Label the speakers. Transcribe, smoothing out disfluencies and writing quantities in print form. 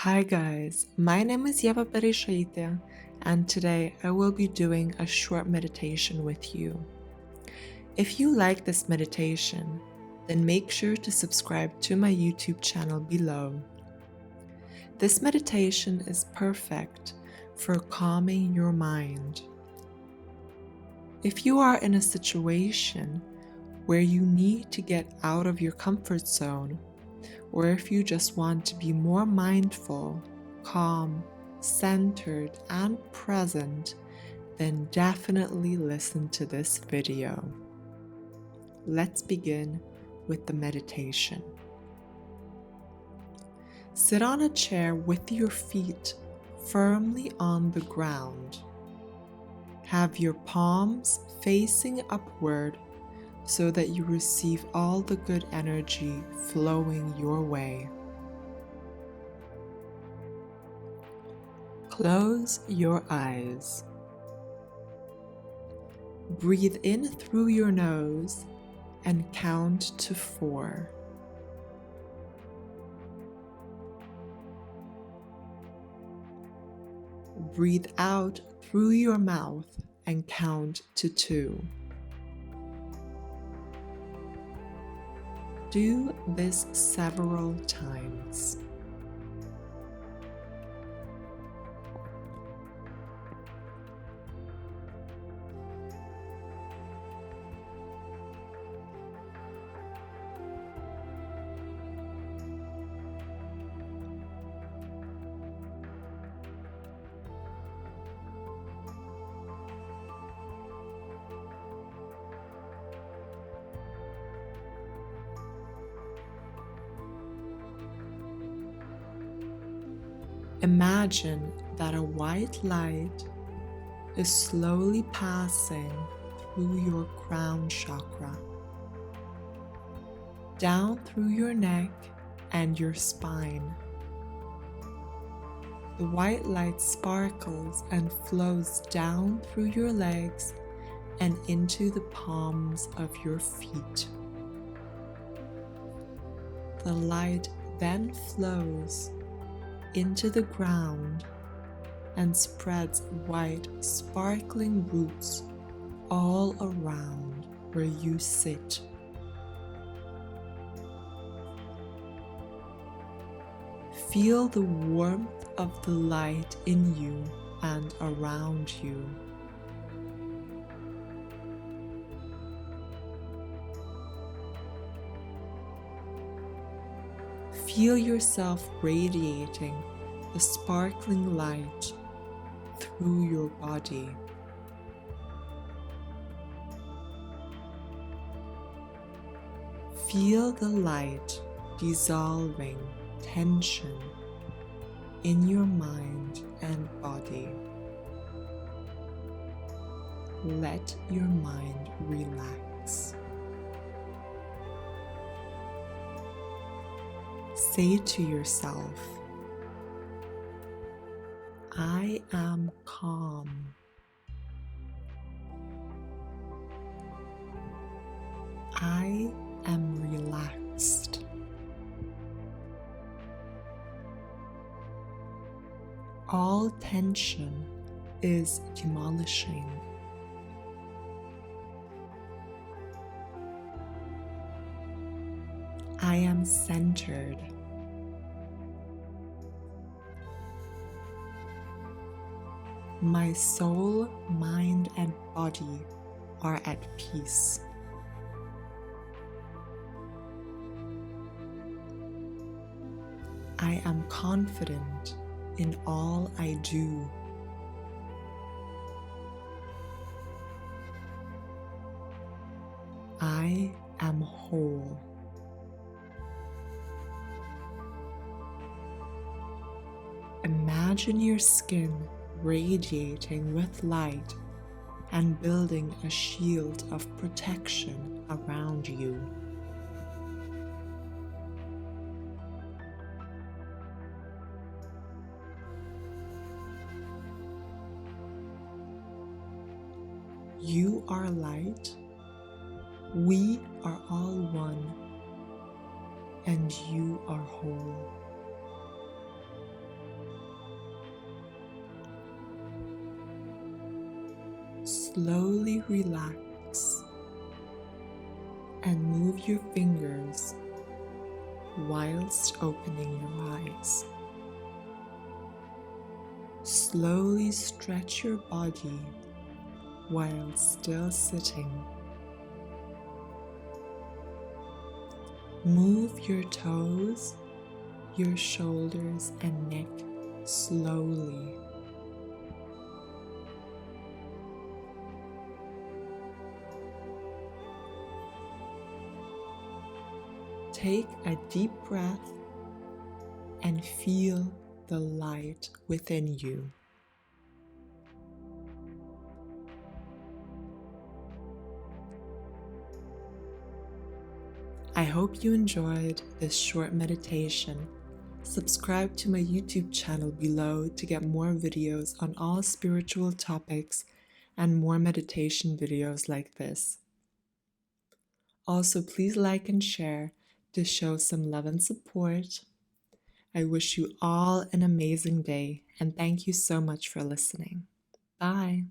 Speaker 1: Hi guys, my name is Ieva Bereisaite, and today I will be doing a short meditation with you. If you like this meditation, then make sure to subscribe to my YouTube channel below. This meditation is perfect for calming your mind. If you are in a situation where you need to get out of your comfort zone, or if you just want to be more mindful, calm, centered, and present, then definitely listen to this video. Let's begin with the meditation. Sit on a chair with your feet firmly on the ground. Have your palms facing upward so that you receive all the good energy flowing your way. Close your eyes. Breathe in through your nose and count to 4. Breathe out through your mouth and count to 2. Do this several times. Imagine that a white light is slowly passing through your crown chakra, down through your neck and your spine. The white light sparkles and flows down through your legs and into the palms of your feet. The light then flows into the ground and spreads white sparkling roots all around where you sit. Feel the warmth of the light in you and around you. Feel yourself radiating the sparkling light through your body. Feel the light dissolving tension in your mind and body. Let your mind relax. Say to yourself, I am calm. I am relaxed. All tension is demolishing. I am centered. My soul, mind, and body are at peace. I am confident in all I do. I am whole. Imagine your skin radiating with light and building a shield of protection around you. You are light, we are all one, and you are whole. Slowly relax and move your fingers whilst opening your eyes. Slowly stretch your body while still sitting. Move your toes, your shoulders and neck slowly. Take a deep breath and feel the light within you. I hope you enjoyed this short meditation. Subscribe to my YouTube channel below to get more videos on all spiritual topics and more meditation videos like this. Also, please like and share to show some love and support. I wish you all an amazing day and thank you so much for listening. Bye.